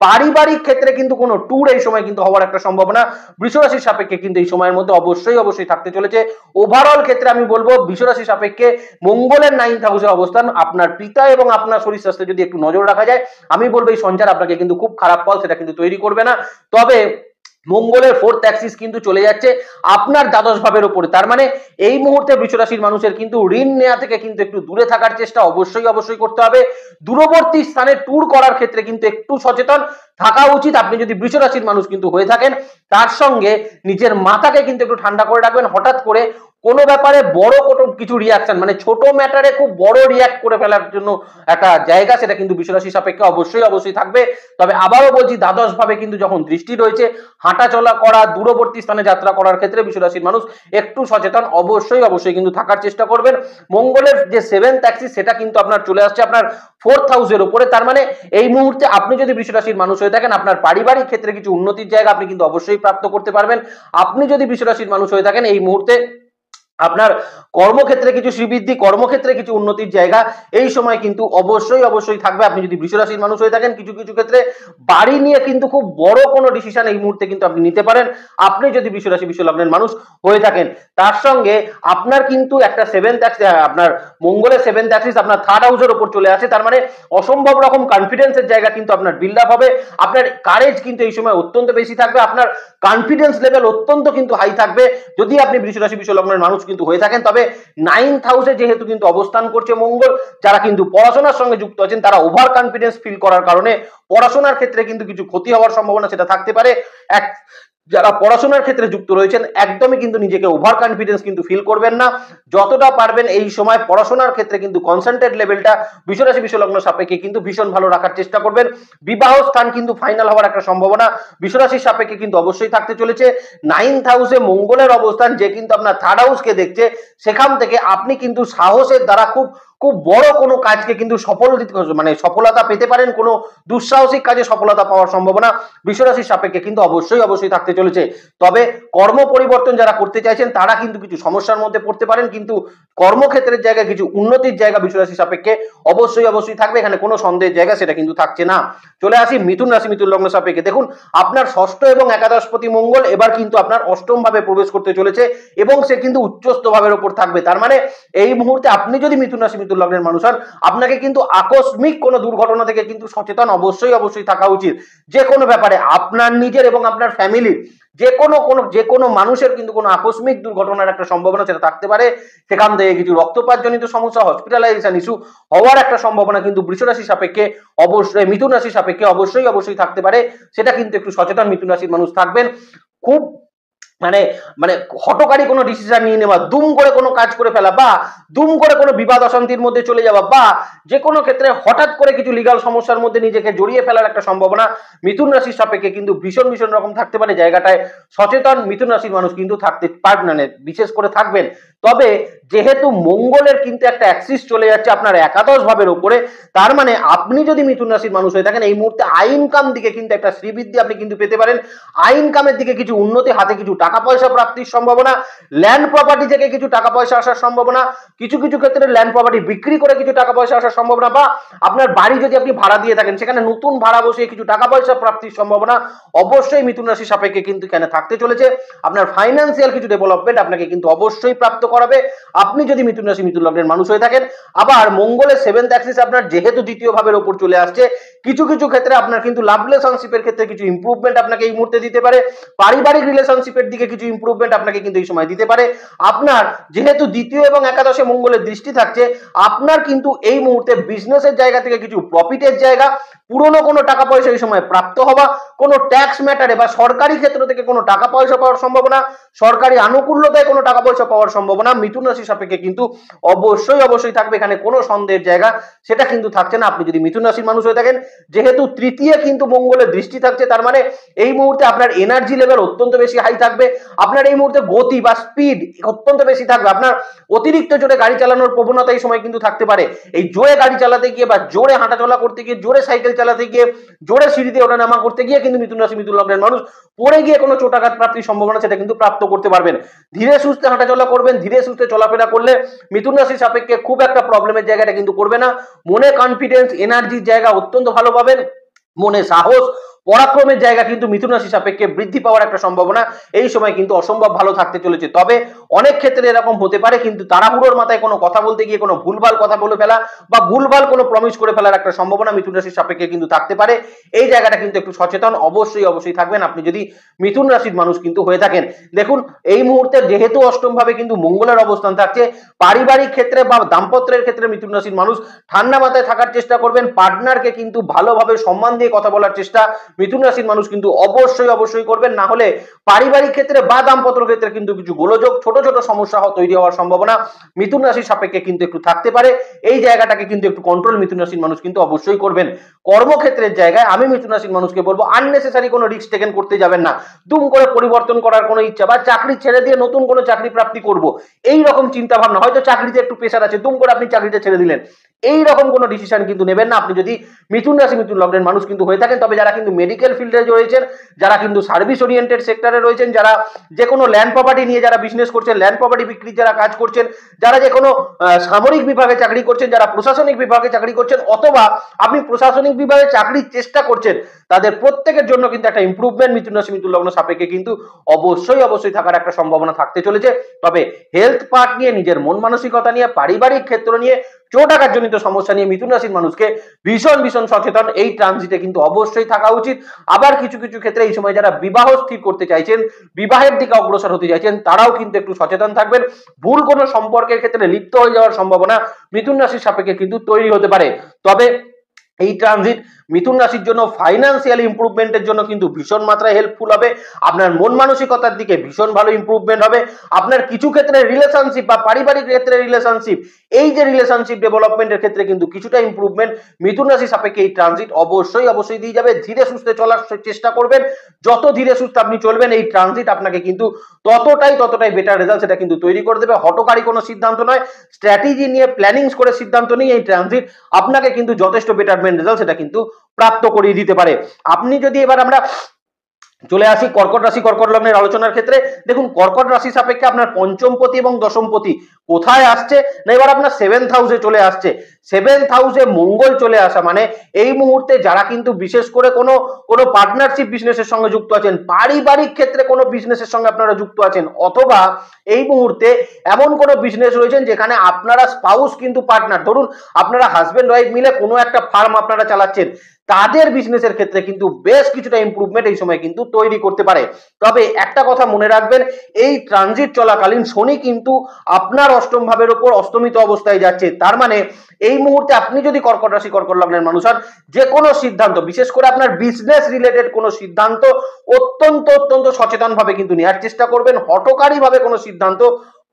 পারিবারিক ক্ষেত্রে কিন্তু কোনো ট্যুর এই সময় কিন্তু হওয়ার একটা সম্ভাবনা বৃষ রাশির সাপেক্ষে কিন্তু এই সময়ের মধ্যে অবশ্যই থাকতে চলেছে। ওভারঅল ক্ষেত্রে আমি বলবো বৃষ রাশির সাপেক্ষে মঙ্গলের 9th হাউসে অবস্থান, আপনার পিতা এবং আপনার শরীর স্বাস্থ্যে যদি একটু নজর রাখা যায়, আমি বলবো এই সঞ্চার আপনাকে কিন্তু খুব খারাপ ফল সেটা কিন্তু তৈরি করবে না। তবে মঙ্গলের 4th অ্যাক্সিস কিন্তু চলে যাচ্ছে আপনার দ্বাদশ ভাবের উপরে, তার মানে এই মুহূর্তে বৃষ রাশির মানুষের কিন্তু ঋণ নেওয়া থেকে কিন্তু একটু দূরে থাকার চেষ্টা অবশ্যই করতে হবে। দূরবর্তী স্থানে ট্যুর করার ক্ষেত্রে কিন্তু একটু সচেতন থাকা উচিত আপনি যদি বৃষ রাশির মানুষ কিন্তু হয়ে থাকেন। তার সঙ্গে নিজের মাথাকে কিন্তু একটু ঠান্ডা করে রাখবেন। হঠাৎ করে কোনো ব্যাপারে বড় কোনো কিছু রিয়াকশন, মানে ছোট ম্যাটারে খুব বড় রিয়াক্ট করে ফেলার জন্য একটা জায়গা, সেটা কিন্তু বৃষ রাশির সাপেক্ষে অবশ্যই থাকবে। তবে আবারও বলছি, দ্বাদশ ভাবে কিন্তু যখন দৃষ্টি রয়েছে, হাঁটা চলা করা, দূরবর্তী স্থানে যাত্রা করার ক্ষেত্রে বৃষ রাশির মানুষ একটু সচেতন অবশ্যই কিন্তু থাকার চেষ্টা করবেন। মঙ্গলের যে 7th অ্যাক্সিস সেটা কিন্তু আপনার চলে আসছে আপনার 4th হাউসের উপরে, তার মানে এই মুহূর্তে আপনি যদি বৃষ রাশির মানুষ হয়ে থাকেন, আপনার পারিবারিক ক্ষেত্রে কিছু উন্নতির জায়গা আপনি কিন্তু অবশ্যই প্রাপ্ত করতে পারবেন। আপনি যদি বৃষ রাশির মানুষ হয়ে থাকেন, এই মুহূর্তে আপনার কর্মক্ষেত্রে কিছু শ্রীবৃদ্ধি, কর্মক্ষেত্রে কিছু উন্নতির জায়গা এই সময় কিন্তু অবশ্যই থাকবে। আপনি যদি বৃষ রাশির মানুষ হয়ে থাকেন, কিছু ক্ষেত্রে বাড়ি নিয়ে কিন্তু খুব বড় কোনো ডিসিশন এই মুহূর্তে কিন্তু আপনি নিতে পারেন, আপনি যদি বৃষ রাশি বৃষ লগ্নের মানুষ হয়ে থাকেন। তার সঙ্গে আপনার কিন্তু একটা 7th অ্যাক্সিস, আপনার মঙ্গলের 7th অ্যাক্সিস আপনার 3rd হাউসের উপর চলে আসে, তার মানে অসম্ভব রকম কনফিডেন্সের জায়গা কিন্তু আপনার বিল্ড আপ হবে। আপনার কারেজ কিন্তু এই সময় অত্যন্ত বেশি থাকবে, আপনার কনফিডেন্স লেভেল অত্যন্ত কিন্তু হাই থাকবে যদি আপনি বৃষ রাশি বৃষ লগ্নের মানুষ কিন্তু হয়ে থাকেন। তবে 9th হাউসে যেহেতু কিন্তু অবস্থান করছে মঙ্গল, যারা কিন্তু পড়াশোনার সঙ্গে যুক্ত আছেন তারা ওভার কনফিডেন্স ফিল করার কারণে পড়াশোনার ক্ষেত্রে কিন্তু কিছু ক্ষতি হওয়ার সম্ভাবনা সেটা থাকতে পারে। যারা পড়াশোনার ক্ষেত্রে যুক্ত রয়েছেন একদমই কিন্তু নিজেকে ওভার কনফিডেন্স কিন্তু ফিল করবেন না। যতটা পারবেন এই সময় পড়াশোনার ক্ষেত্রে কিন্তু কনসেন্ট্রেট লেভেলটা বৃষ রাশি বৃষ লগ্ন সাপেক্ষে কিন্তু ভীষণ ভালো রাখার চেষ্টা করবেন। বিবাহ স্থান কিন্তু ফাইনাল হওয়ার একটা সম্ভাবনা বৃষ রাশির সাপেক্ষে কিন্তু অবশ্যই থাকতে চলেছে। 9th হাউসে মঙ্গলের অবস্থান, যে কিন্তু আপনার 3rd হাউসকে দেখছে, সেখান থেকে আপনি কিন্তু সাহসের দ্বারা খুব বড় কোনো কাজকে কিন্তু সফলতা পেতে পারেন। কোনো দুঃসাহসিক কাজে সফলতা পাওয়ার সম্ভাবনা বৃষ রাশির সাপেক্ষে কিন্তু অবশ্যই থাকতে চলেছে। তবে কর্ম পরিবর্তন যারা করতে চাইছেন তারা কিন্তু কিছু সমস্যার মধ্যে পড়তে পারেন, কিন্তু কর্মক্ষেত্রের জায়গায় কিছু উন্নতির জায়গা বৃষ রাশির সাপেক্ষে অবশ্যই থাকবে, এখানে কোনো সন্দেহের জায়গা সেটা কিন্তু থাকছে না। চলে আসি মিথুন রাশি মিথুন লগ্ন সাপেক্ষে। দেখুন, আপনার ষষ্ঠ এবং একাদশপতি মঙ্গল এবার কিন্তু আপনার অষ্টম ভাবে প্রবেশ করতে চলেছে এবং সে কিন্তু উচ্চস্থ ভাবের উপর থাকবে। তার মানে এই মুহূর্তে আপনি যদি মিথুন রাশি মিথুন লগ্নের মানুষ হন, আপনাকে কিন্তু আকস্মিক কোনো দুর্ঘটনা থেকে কিন্তু সচেতন অবশ্যই থাকা উচিত। যে কোনো ব্যাপারে আপনার নিজের এবং আপনার ফ্যামিলির যে কোনো মানুষের কিন্তু কোনো আকস্মিক দুর্ঘটনার একটা সম্ভাবনা সেটা থাকতে পারে। সেখান থেকে কিছু রক্তপাতজনিত সমস্যা, হসপিটালাইজেশন ইস্যু হওয়ার একটা সম্ভাবনা কিন্তু বৃষ রাশি সাপেক্ষে মিথুন রাশি সাপেক্ষে অবশ্যই থাকতে পারে। সেটা কিন্তু একটু সচেতন মিথুন রাশির মানুষ থাকবেন। খুব মানে হঠকারী কোনো ডিসিশন নিয়ে নেওয়া, দুম করে কোনো কাজ করে ফেলা, বা দুম করে কোনো বিবাদ অশান্তির মধ্যে চলে যাওয়া, বা যে কোনো ক্ষেত্রে হঠাৎ করে কিছু লিগাল সমস্যার মধ্যে নিজেকে জড়িয়ে ফেলার একটা সম্ভাবনা মিথুন রাশির সাপেক্ষে কিন্তু ভীষণ রকম থাকতে পারে। জায়গাটায় সচেতন মিথুন রাশির মানুষ কিন্তু থাকতে পারবেন, বিশেষ করে থাকবেন। তবে যেহেতু মঙ্গলের কিন্তু একটা অ্যাক্সিস চলে যাচ্ছে আপনার একাদশ ভাবের উপরে, তার মানে আপনি যদি মিথুন রাশির মানুষ হয়ে থাকেন, এই মুহূর্তে ইনকাম দিকে কিন্তু একটা শ্রীবৃদ্ধি আপনি কিন্তু পেতে পারেন। ইনকামের দিকে কিছু উন্নতি, হাতে কিছু টাকা পয়সা প্রাপ্তির সম্ভাবনা, ল্যান্ড প্রপার্টি থেকে কিছু টাকা পয়সা আসার সম্ভাবনা, কিছু ক্ষেত্রে ল্যান্ড প্রপার্টি বিক্রি করে কিছু টাকা পয়সা আসার সম্ভাবনা, বা আপনার বাড়ি যদি আপনি ভাড়া দিয়ে থাকেন সেখানে নতুন ভাড়া বসিয়ে কিছু টাকা পয়সা প্রাপ্তির সম্ভাবনা অবশ্যই মিথুন রাশি সাপেক্ষে কিন্তু এখানে থাকতে চলেছে। আপনার ফাইন্যান্সিয়াল কিছু ডেভেলপমেন্ট আপনাকে কিন্তু অবশ্যই প্রাপ্ত করাবে আপনি যদি মিথুন রাশি মিথুন লগ্নের মানুষ হয়ে থাকেন। আবার মঙ্গলের 7th অ্যাক্সিস আপনার যেহেতু দ্বিতীয় ভাবের উপর চলে আসছে, কিছু ক্ষেত্রে আপনার কিন্তু লাভ রিলেশনশিপের ক্ষেত্রে কিছু ইমপ্রুভমেন্ট আপনাকে এই মুহূর্তে দিতে পারে। পারিবারিক রিলেশনশিপের দিকে কিছু ইমপ্রুভমেন্ট আপনাকে কিন্তু এই সময় দিতে পারে। আপনার যেহেতু দ্বিতীয় এবং একাদশে মঙ্গলের দৃষ্টি থাকছে, আপনার কিন্তু এই মুহূর্তে বিজনেসের জায়গা থেকে কিছু প্রফিটের জায়গা, পুরনো কোনো টাকা পয়সা এই সময় প্রাপ্ত হওয়া, কোনো ট্যাক্স ম্যাটারে বা সরকারি ক্ষেত্র থেকে কোনো টাকা পয়সা পাওয়ার সম্ভাবনা, সরকারি আনুকূল্যতায় কোনো টাকা পয়সা পাওয়ার সম্ভাবনা মিথুন রাশি সাপেক্ষে কিন্তু অবশ্যই থাকবে। এখানে কোনো সন্দেহের জায়গা সেটা কিন্তু থাকছে না আপনি যদি মিথুন রাশির মানুষ হয়ে থাকেন। যেহেতু তৃতীয় কিন্তু মঙ্গলের দৃষ্টি থাকছে, তার মানে এই মুহূর্তে আপনার এনার্জি লেভেল অত্যন্ত বেশি হাই থাকবে। আপনার এই মুহূর্তে গতি বা স্পিড অত্যন্ত বেশি থাকবে, আপনার অতিরিক্ত জোরে গাড়ি চালানোর প্রবণতা এই সময় কিন্তু থাকতে পারে। এই জোরে গাড়ি চালাতে গিয়ে বা জোরে হাঁটাচলা করতে গিয়ে, জোরে সাইকেল চালাতে গিয়ে, জোরে সিঁড়িতে ওঠানামা করতে গিয়ে কিন্তু মিথুন রাশি মিথুন লগ্নের মানুষ পড়ে গিয়ে কোনো চোটাঘাত প্রাপ্তির সম্ভাবনা সেটা কিন্তু প্রাপ্ত করতে পারবেন। ধীরে সুস্থে হাঁটাচলা করবেন, ধীরে সুস্থে চলাফেরা করলে মিথুন রাশির সাপেক্ষে খুব একটা প্রবলেমের জায়গাটা কিন্তু করবে না। মনে কনফিডেন্স, এনার্জির জায়গা অত্যন্ত ভালো পাবেন, মনে সাহস, পরাক্রমের জায়গা কিন্তু মিথুন রাশি সাপেক্ষে বৃদ্ধি পাওয়ার একটা সম্ভাবনা এই সময় কিন্তু অসম্ভব ভালো থাকতে চলেছে। তবে অনেক ক্ষেত্রে এরকম হতে পারে কিন্তু তাড়াহুড়োর মাথায় কোনো কথা বলতে গিয়ে কোনো ভুলভাল কথা বলে ফেলা বা ভুলভাল কোনো প্রমিস করে ফেলার একটা সম্ভাবনা মিথুন রাশির সাপেক্ষে কিন্তু থাকতে পারে। এই জায়গাটা কিন্তু একটু সচেতন অবশ্যই থাকবেন আপনি যদি মিথুন রাশির মানুষ কিন্তু হয়ে থাকেন। দেখুন এই মুহূর্তে যেহেতু অষ্টম ভাবে কিন্তু মঙ্গলের অবস্থান থাকছে, পারিবারিক ক্ষেত্রে বা দাম্পত্যের ক্ষেত্রে মিথুন রাশির মানুষ ঠান্ডা মাথায় থাকার চেষ্টা করবেন, পার্টনারকে কিন্তু ভালোভাবে সম্মান দিয়ে কথা বলার চেষ্টা মিথুন রাশির মানুষ কিন্তু অবশ্যই করবেন। না হলে পারিবারিক ক্ষেত্রে বা দাম্পত্য ক্ষেত্রে কিন্তু কিছু গোলযোগ, ছোট ছোট সমস্যা তৈরি হওয়ার সম্ভাবনা মিথুন রাশির সাপেক্ষে কিন্তু একটু থাকতে পারে। এই জায়গাটাকে কিন্তু একটু কন্ট্রোল মিথুন রাশির মানুষ কিন্তু অবশ্যই করবেন। কর্মক্ষেত্রের জায়গায় আমি মিথুন রাশির মানুষকে বলবো আননেসেসারি কোনো রিস্ক টেকেন করতে যাবেন না। দুম করে পরিবর্তন করার কোনো ইচ্ছা বা চাকরি ছেড়ে দিয়ে নতুন কোনো চাকরি প্রাপ্তি করব, এই রকম চিন্তা ভাবনা, হয়তো চাকরিতে একটু প্রেশার আছে, দুম করে আপনি চাকরিটা ছেড়ে দিলেন, এই রকম কোনো ডিসিশন কিন্তু নেবেন না আপনি যদি মিথুন রাশি মিথুন লগ্নের মানুষ কিন্তু হয়ে থাকেন। তবে যারা কিন্তু মেডিকেল ফিল্ডে রয়েছেন, যারা কিন্তু সার্ভিস ওরিয়েন্টেড সেক্টরে রয়েছেন, যারা যে কোনো ল্যান্ড প্রপার্টি নিয়ে যারা বিজনেস করছেন, ল্যান্ড প্রপার্টি বিক্রির যারা কাজ করছেন, যারা যে কোনো সামরিক বিভাগে চাকরি করছেন, যারা প্রশাসনিক বিভাগে চাকরি করছেন, অথবা আপনি প্রশাসনিক বিভাগে চাকরির চেষ্টা করছেন, তাদের প্রত্যেকের জন্য কিন্তু একটা ইমপ্রুভমেন্ট মিথুন রাশি মিথুন লগ্ন সাপেক্ষে কিন্তু অবশ্যই থাকার একটা সম্ভাবনা থাকতে চলেছে। তবে হেলথ পার্ট নিয়ে, নিজের মন মানসিকতা নিয়ে, পারিবারিক ক্ষেত্র নিয়ে, চোটাঘাতজনিত সমস্যা নিয়ে মিথুন রাশির মানুষকে ভীষণ সচেতন এই ট্রানজিটে কিন্তু অবশ্যই থাকা উচিত। আবার কিছু ক্ষেত্রে এই সময় যারা বিবাহ স্থির করতে চাইছেন, বিবাহের দিকে অগ্রসর হতে চাইছেন, তারাও কিন্তু একটু সচেতন থাকবেন। ভুল কোনো সম্পর্কের ক্ষেত্রে লিপ্ত হয়ে যাওয়ার সম্ভাবনা মিথুন রাশির সাপেক্ষে কিন্তু তৈরি হতে পারে। তবে এই ট্রানজিট মিথুন রাশির জন্য ফাইন্যান্সিয়াল ইমপ্রুভমেন্টের জন্য কিন্তু ভীষণ মাত্রায় হেল্পফুল হবে। আপনার মন মানসিকতার দিকে ভীষণ ভালো ইমপ্রুভমেন্ট হবে। আপনার কিছু ক্ষেত্রে রিলেশনশিপ বা পারিবারিক ক্ষেত্রে রিলেশনশিপ, এই যে রিলেশনশিপ ডেভেলপমেন্টের ক্ষেত্রে কিন্তু কিছুটা ইমপ্রুভমেন্ট মিথুন রাশি সাপেক্ষে এই ট্রানজিট অবশ্যই দিয়ে যাবে। ধীরে সুস্থে চলার চেষ্টা করবেন, যত ধীরে সুস্থে আপনি চলবেন এই ট্রানজিট আপনাকে কিন্তু ততটাই বেটার রেজাল্ট সেটা কিন্তু তৈরি করে দেবে। হঠকারী কোনো সিদ্ধান্ত নয়, স্ট্র্যাটেজি নিয়ে প্ল্যানিংস করে সিদ্ধান্ত নিয়ে এই ট্রানজিট আপনাকে কিন্তু যথেষ্ট বেটারমেন্ট রেজাল্ট সেটা কিন্তু প্রাপ্ত করিয়ে দিতে পারে। আপনি যদি এবার আমরা চলে আসি কর্কট রাশি কর্কট লগ্নের আলোচনার ক্ষেত্রে, দেখুন কর্কট রাশি সাপেক্ষে আপনার পঞ্চমপতি এবং দশমপতি কোথায় আসছে না, এবার আপনার 7th হাউসে চলে আসছে। 7th হাউসে মঙ্গল চলে আসা মানে এই মুহূর্তে যারা কিন্তু বিশেষ করে কোনো পার্টনারশিপ বিজনেসের সঙ্গে যুক্ত আছেন, পারিবারিক ক্ষেত্রে কোনো বিজনেসের সঙ্গে আপনারা যুক্ত আছেন, অথবা এই মুহূর্তে এমন কোনো বিজনেস রয়েছেন যেখানে আপনারা স্পাউস কিন্তু পার্টনার, ধরুন আপনারা হাজবেন্ড ওয়াইফ মিলে কোনো একটা ফার্ম আপনারা চালাচ্ছেন, তাদের বিজনেসের ক্ষেত্রে কিন্তু বেশ কিছুটা ইমপ্রুভমেন্ট এই সময় কিন্তু তৈরি করতে পারে। তবে একটা কথা মনে রাখবেন, এই ট্রানজিট চলাকালীন শনি কিন্তু আপনার অষ্টম ভাবের উপর অস্তমিত অবস্থায় যাচ্ছে। তার মানে এই মুহূর্তে আপনি যদি কর্কট রাশি কর্কট লগ্নের মানুষ হন, যে কোনো সিদ্ধান্ত, বিশেষ করে আপনার বিজনেস রিলেটেড কোনো সিদ্ধান্ত অত্যন্ত সচেতন ভাবে কিন্তু নেওয়ার চেষ্টা করবেন। হঠকারী ভাবে কোনো সিদ্ধান্ত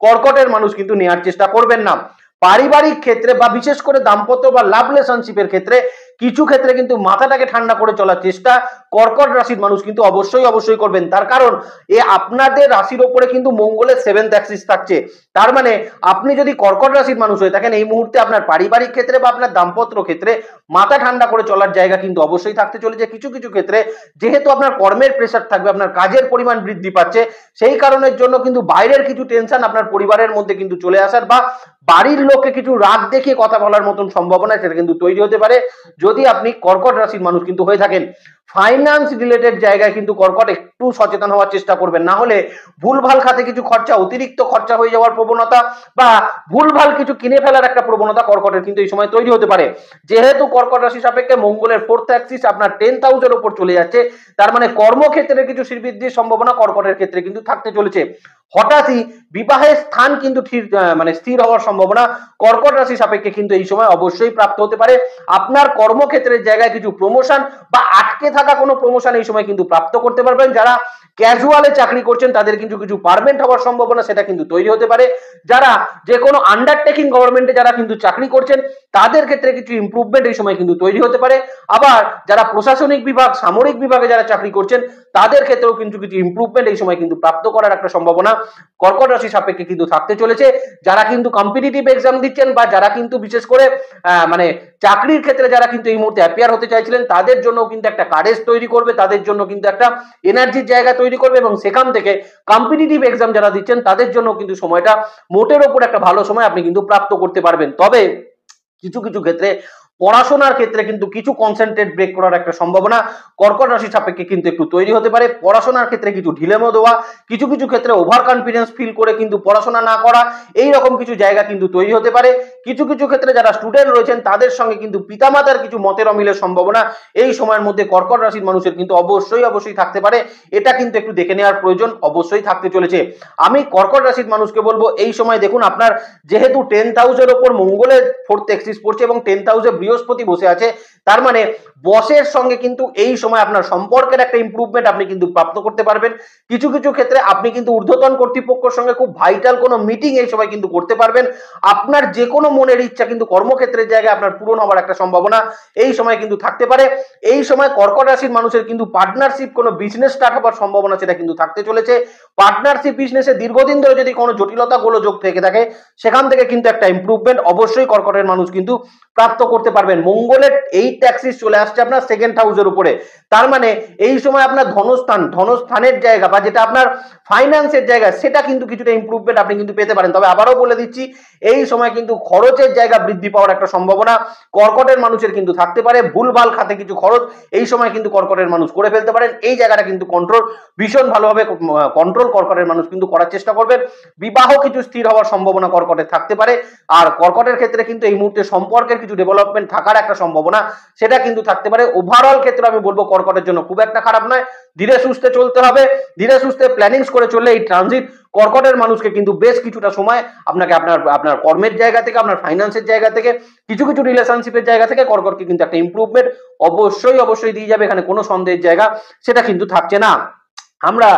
কর্কটের মানুষ কিন্তু নেওয়ার চেষ্টা করবেন না। পারিবারিক ক্ষেত্রে বা বিশেষ করে দাম্পত্য বা লাভ রিলেশনশিপের ক্ষেত্রে কিছু ক্ষেত্রে কিন্তু মাথাটাকে ঠান্ডা করে চলার চেষ্টা কর্কট রাশির মানুষ কিন্তু অবশ্যই করবেন। তার কারণ আপনাদের রাশির উপরে কিন্তু মঙ্গলের 7th অ্যাক্সিস থাকছে। তার মানে আপনি যদি কর্কট রাশির মানুষ হয়ে থাকেন, এই মুহূর্তে আপনার পারিবারিক ক্ষেত্রে বা আপনার দাম্পত্য ক্ষেত্রে মাথা ঠান্ডা করে চলার জায়গা কিন্তু অবশ্যই থাকতে চলেছে। কিছু ক্ষেত্রে যেহেতু আপনার কর্মের প্রেসার থাকবে, আপনার কাজের পরিমাণ বৃদ্ধি পাচ্ছে, সেই কারণের জন্য কিন্তু বাইরের কিছু টেনশন আপনার পরিবারের মধ্যে কিন্তু চলে আসার বা বাড়ির লোককে কিছু রাগ দেখিয়ে কথা বলার মতন সম্ভাবনা সেটা কিন্তু তৈরি হতে পারে যদি আপনি কর্কট রাশির মানুষ কিন্তু হয়ে থাকেন। ফাইন্যান্স রিলেটেড জায়গায় কিন্তু কর্কট একটু সচেতন হওয়ার চেষ্টা করবেন, না হলে ভুলভাল খাতে কিছু খরচা, অতিরিক্ত খরচা হয়ে যাওয়ার প্রবণতা বা ভুলভাল কিছু কিনে ফেলার একটা প্রবণতা কর্কটের কিন্তু এই সময় তৈরি হতে পারে। যেহেতু কর্কট রাশি সাপেক্ষে মঙ্গলের 4th অ্যাক্সিস আপনার 10th হাউসের উপর চলে যাচ্ছে, তার মানে কর্মক্ষেত্রে কিছু শ্রীবৃদ্ধির সম্ভাবনা কর্কটের ক্ষেত্রে কিন্তু থাকতে চলেছে। হঠাৎই বিবাহের স্থান কিন্তু স্থির হওয়ার সম্ভাবনা কর্কট রাশি সাপেক্ষে কিন্তু এই সময় অবশ্যই প্রাপ্ত হতে পারে। আপনার কর্মক্ষেত্রের জায়গায় কিছু প্রমোশন বা আটকে থাকা কোনো প্রমোশন এই সময় কিন্তু প্রাপ্ত করতে পারবেন। যারা ক্যাজুয়ালে চাকরি করছেন তাদের কিন্তু কিছু পার্মানেন্ট হওয়ার সম্ভাবনা সেটা কিন্তু তৈরি হতে পারে। যারা যে কোনো আন্ডারটেকিং গভর্নমেন্টে যারা কিন্তু চাকরি করছেন তাদের ক্ষেত্রে কিছু ইমপ্রুভমেন্ট এই সময় কিন্তু তৈরি হতে পারে। আবার যারা প্রশাসনিক বিভাগ, সামরিক বিভাগে যারা চাকরি করছেন তাদের ক্ষেত্রেও কিন্তু কিছু ইমপ্রুভমেন্ট এই সময় কিন্তু প্রাপ্ত করার একটা সম্ভাবনা কর্কট রাশি সাপেক্ষে কিন্তু থাকতে চলেছে। যারা কিন্তু কম্পিটিটিভ এক্সাম দিচ্ছেন বা যারা কিন্তু বিশেষ করে মানে চাকরির ক্ষেত্রে যারা কিন্তু এই মুহূর্তে অ্যাপিয়ার হতে চাইছিলেন তাদের জন্য কিন্তু একটা কারেজ তৈরি করবে, তাদের জন্য কিন্তু একটা এনার্জির জায়গা তৈরি করবে, এবং সেখান থেকে কম্পিটিটিভ এক্সাম যারা দিচ্ছেন তাদের জন্য কিন্তু সময়টা মোটের ওপর একটা ভালো সময় আপনি কিন্তু প্রাপ্ত করতে পারবেন। তবে কিছু কিছু ক্ষেত্রে পড়াশোনার ক্ষেত্রে কিন্তু কিছু কনসেন্ট্রেট ব্রেক করার একটা সম্ভাবনা কর্কট রাশি সাপেক্ষে কিন্তু একটু তৈরি হতে পারে। পড়াশোনার ক্ষেত্রে কিছু ঢিলেমো দেওয়া, কিছু কিছু ক্ষেত্রে ওভার কনফিডেন্স ফিল করে কিন্তু পড়াশোনা না করা, এই রকম কিছু জায়গা কিন্তু তৈরি হতে পারে। কিছু কিছু ক্ষেত্রে যারা স্টুডেন্ট রয়েছেন তাদের সঙ্গে কিন্তু পিতামাতার কিছু মতের অমিলের সম্ভাবনা এই সময়ের মধ্যে কর্কট রাশির মানুষের কিন্তু অবশ্যই থাকতে পারে। এটা কিন্তু একটু দেখে নেওয়ার প্রয়োজন অবশ্যই থাকতে চলেছে। আমি কর্কট রাশির মানুষকে বলবো এই সময় দেখুন, আপনার যেহেতু 10th হাউসের ওপর মঙ্গলের 4th এক্সিস পড়ছে এবং 10th হাউসে বৃহস্পতি বসে আছে, তার মানে বসের সঙ্গে কিন্তু এই সময় আপনার সম্পর্কের একটা ইমপ্রুভমেন্ট আপনি কিন্তু প্রাপ্ত করতে পারবেন। কিছু কিছু ক্ষেত্রে আপনি কিন্তু ঊর্ধ্বতন কর্তৃপক্ষের সঙ্গে খুব ভাইটাল কোনো মিটিং এই সময় কিন্তু করতে পারবেন। আপনার যে কোনো মনের ইচ্ছা কিন্তু কর্মক্ষেত্রের জায়গায় আপনার পূরণ হওয়ার একটা সম্ভাবনা এই সময় কিন্তু থাকতে পারে। এই সময় কর্কট রাশির মানুষের কিন্তু পার্টনারশিপ কোনো বিজনেস স্টার্ট হওয়ার সম্ভাবনা সেটা কিন্তু থাকতে চলেছে। পার্টনারশিপ বিজনেসে দীর্ঘদিন ধরে যদি কোনো জটিলতা গোলযোগ থেকে থাকে সেখান থেকে কিন্তু একটা ইমপ্রুভমেন্ট অবশ্যই কর্কটের মানুষ কিন্তু প্রাপ্ত করতে পারবেন। মঙ্গলের 8th অ্যাক্সিস চলে আসছে আপনার 2nd হাউসের উপরে, তার মানে এই সময় আপনার ধনস্থানের জায়গা বা যেটা আপনার ফাইন্যান্সের জায়গা সেটা কিন্তু কিছুটা ইমপ্রুভমেন্ট আপনি কিন্তু পেতে পারেন। তবে আবারও বলে দিচ্ছি এই সময় কিন্তু খরচের জায়গা বৃদ্ধি পাওয়ার একটা সম্ভাবনা কর্কটের মানুষের কিন্তু থাকতে পারে। ভুলভাল খাতে কিছু খরচ এই সময় কিন্তু কর্কটের মানুষ করে ফেলতে পারেন। এই জায়গাটা কিন্তু কন্ট্রোল ভীষণ ভালোভাবে কন্ট্রোল কর্কটের মানুষ কিন্তু করার চেষ্টা করবেন। বিবাহ কিছু স্থির হওয়ার সম্ভাবনা কর্কটের থাকতে পারে। আর কর্কটের ক্ষেত্রে কিন্তু এই মুহূর্তে সম্পর্কের কিছু ডেভেলপমেন্ট থাকার একটা সম্ভাবনা সেটা কিন্তু থাকতে পারে। ওভারঅল ক্ষেত্রে আমি বলবো কর্কটের জন্য খুব একটা খারাপ নয়, ধীরে সুস্থে চলতে হবে। ধীরে সুস্থে প্ল্যানিংস করে চললে এই ট্রানজিট কর্কটের মানুষকে কিন্তু বেশ কিছুটা সময় আপনাকে আপনার কর্মের জায়গা থেকে, আপনার ফাইন্যান্সের জায়গা থেকে, কিছু কিছু রিলেশনশিপের জায়গা থেকে কর্কটকে কিন্তু একটা ইমপ্রুভমেন্ট অবশ্যই দিয়ে যাবে। এখানে কোনো সন্দেহের জায়গা সেটা কিন্তু থাকছে না। আমরা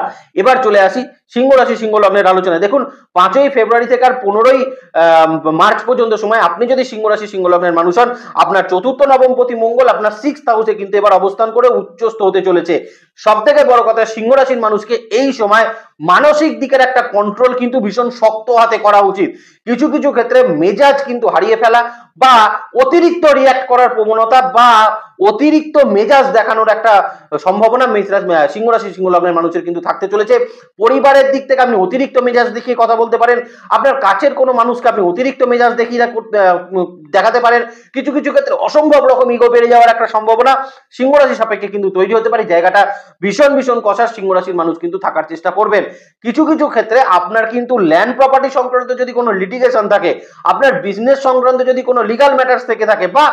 এবার চলে আসি সিংহ রাশি সিংহ লগ্নের আলোচনায়। দেখুন 5ই ফেব্রুয়ারি থেকে আর 15ই মার্চ পর্যন্ত সময় আপনি যদি সিংহ রাশি সিংহ লগ্নের মানুষ হন, আপনার চতুর্থ নবমপতি মঙ্গল আপনার 6th হাউসে কিন্তু এবার অবস্থান করে উচ্চস্থ হতে চলেছে। সব থেকে বড় কথা, সিংহ রাশির মানুষকে এই সময় মানসিক দিকের একটা কন্ট্রোল কিন্তু ভীষণ শক্ত হাতে করা উচিত। কিছু কিছু ক্ষেত্রে মেজাজ কিন্তু হারিয়ে ফেলা বা অতিরিক্ত রিয়াক্ট করার প্রবণতা বা অতিরিক্ত মেজাজ দেখানোর একটা সম্ভাবনা সিংহ রাশি সিংহ লগ্নের মানুষের কিন্তু থাকতে চলেছে। পরিবারের দিক থেকে আপনি অতিরিক্ত মেজাজ দেখিয়ে কথা বলতে পারেন, আপনার কাছের কোনো মানুষকে আপনি অতিরিক্ত মেজাজ দেখিয়ে দেখাতে পারেন। কিছু কিছু ক্ষেত্রে অসম্ভব রকম ইগো বেড়ে যাওয়ার একটা সম্ভাবনা সিংহ রাশি সাপেক্ষে কিন্তু তৈরি হতে পারে। জায়গাটা ভীষণ কষার সিংহ রাশির মানুষ কিন্তু থাকার চেষ্টা করবেন। কিছু কিছু ক্ষেত্রে আপনার কিন্তু ল্যান্ড প্রপার্টি সংক্রান্ত যদি কোনো লিটিগেশন থাকে, আপনার বিজনেস সংক্রান্ত যদি কোনো লিগাল ম্যাটার্স থেকে থাকে বা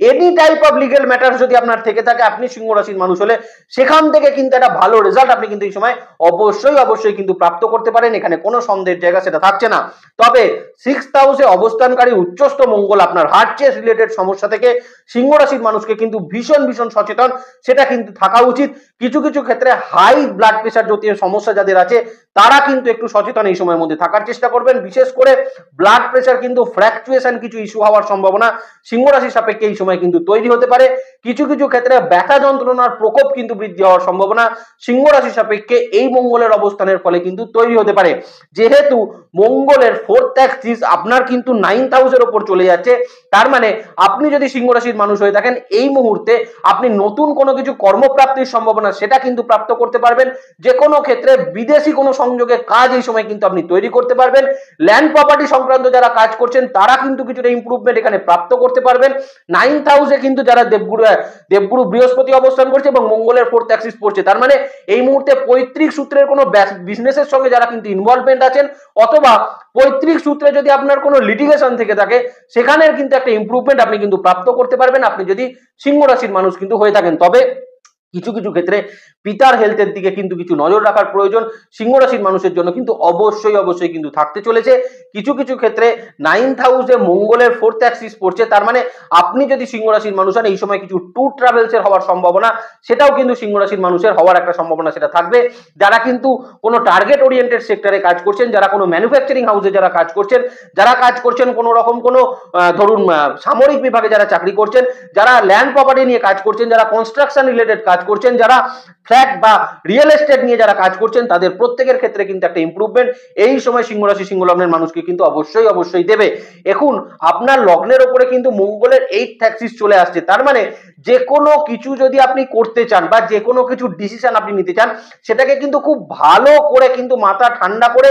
any type of legal matters যদি আপনার থেকে থাকে, আপনি সিংহ রাশির মানুষ হলে সেখান থেকে কিন্তু একটা ভালো রেজাল্ট আপনি কিন্তু এই সময় অবশ্যই কিন্তু প্রাপ্ত করতে পারেন। এখানে কোনো সন্দেহের জায়গা সেটা থাকছে না। তবে 6th হাউসে অবস্থানকারী উচ্চস্থ মঙ্গল আপনার হার্ট চেস্ট রিলেটেড সমস্যা থেকে সিংহ রাশির মানুষকে কিন্তু ভীষণ সচেতন সেটা কিন্তু থাকা উচিত। কিছু কিছু ক্ষেত্রে হাই ব্লাড প্রেশার জাতীয় সমস্যা যাদের আছে তারা কিন্তু একটু সচেতন এই সময়ের মধ্যে থাকার চেষ্টা করবেন। বিশেষ করে ব্লাড প্রেশার কিন্তু ফ্র্যাকচুয়েশন কিছু ইস্যু হওয়ার সম্ভাবনা সিংহ রাশির সাপেক্ষে এই সময় কিন্তু তৈরি হতে পারে। কিছু কিছু ক্ষেত্রে ব্যথা যন্ত্রণার প্রকোপ কিন্তু বৃদ্ধি হওয়ার সম্ভাবনা সিংহ রাশির সাপেক্ষে এই মঙ্গলের অবস্থানের ফলে কিন্তু তৈরি হতে পারে। যেহেতু মঙ্গলের 4th অ্যাক্সিস আপনার কিন্তু 9th হাউসের উপর চলে যাচ্ছে, তার মানে আপনি যদি সিংহ রাশির মানুষ হয়ে থাকেন এই মুহূর্তে আপনি নতুন কোনো কিছু কর্মপ্রাপ্তির সম্ভাবনা সেটা কিন্তু প্রাপ্ত করতে পারবেন। যে কোনো ক্ষেত্রে বিদেশি কোনো সংযোগে কাজ এই সময় কিন্তু আপনি তৈরি করতে পারবেন। ল্যান্ড প্রপার্টি সংক্রান্ত যারা কাজ করছেন তারা কিন্তু কিছুটা ইমপ্রুভমেন্ট এখানে প্রাপ্ত করতে পারবেন। 9th হাউসে কিন্তু যারা দেবগুরু বৃহস্পতি অবস্থান করছে এবং মঙ্গলের 4th অ্যাক্সিস পড়ছে, তার মানে এই মুহূর্তে পৈতৃক সূত্রের কোনো বিজনেসের সঙ্গে যারা কিন্তু ইনভলভমেন্ট আছেন অথবা পৈতৃক সূত্রে যদি আপনার কোনো লিটিগেশন থেকে থাকে সেখানের কিন্তু একটা ইমপ্রুভমেন্ট আপনি কিন্তু প্রাপ্ত করতে পারবেন আপনি যদি সিংহ রাশির মানুষ কিন্তু হয়ে থাকেন। তবে কিছু কিছু ক্ষেত্রে পিতার হেলথের দিকে কিন্তু কিছু নজর রাখার প্রয়োজন সিংহ রাশির মানুষের জন্য কিন্তু অবশ্যই কিন্তু থাকতে চলেছে। কিছু কিছু ক্ষেত্রে 9th হাউসে মঙ্গলের 4th অ্যাক্সিস পড়ছে, তার মানে আপনি যদি সিংহ রাশির মানুষ হন এই সময় কিছু ট্যুর ট্রাভেলসের হওয়ার সম্ভাবনা সেটাও কিন্তু সিংহ রাশির মানুষের হওয়ার একটা সম্ভাবনা সেটা থাকবে। যারা কিন্তু কোনো টার্গেট ওরিয়েন্টেড সেক্টরে কাজ করছেন, যারা কোনো ম্যানুফ্যাকচারিং হাউসে যারা কাজ করছেন কোনো রকম কোনো ধরুন সামরিক বিভাগে যারা চাকরি করছেন, যারা ল্যান্ড প্রপার্টি নিয়ে কাজ করছেন, যারা কনস্ট্রাকশন রিলেটেড কাজ করছেন, যারা ফ্ল্যাট বা রিয়েল এস্টেট নিয়ে যারা কাজ করছেন, তাদের প্রত্যেকের ক্ষেত্রে কিন্তু একটা ইমপ্রুভমেন্ট এই সময় সিংহ রাশি সিংহ লগ্নের মানুষকে কিন্তু অবশ্যই দেবে। এখন আপনার লগ্নের উপরে কিন্তু মঙ্গলের 8th অ্যাক্সিস চলে আসছে, তার মানে যে কোনো কিছু যদি আপনি করতে চান বা যে কোনো কিছু ডিসিশন আপনি নিতে চান সেটাকে কিন্তু খুব ভালো করে কিন্তু মাথা ঠান্ডা করে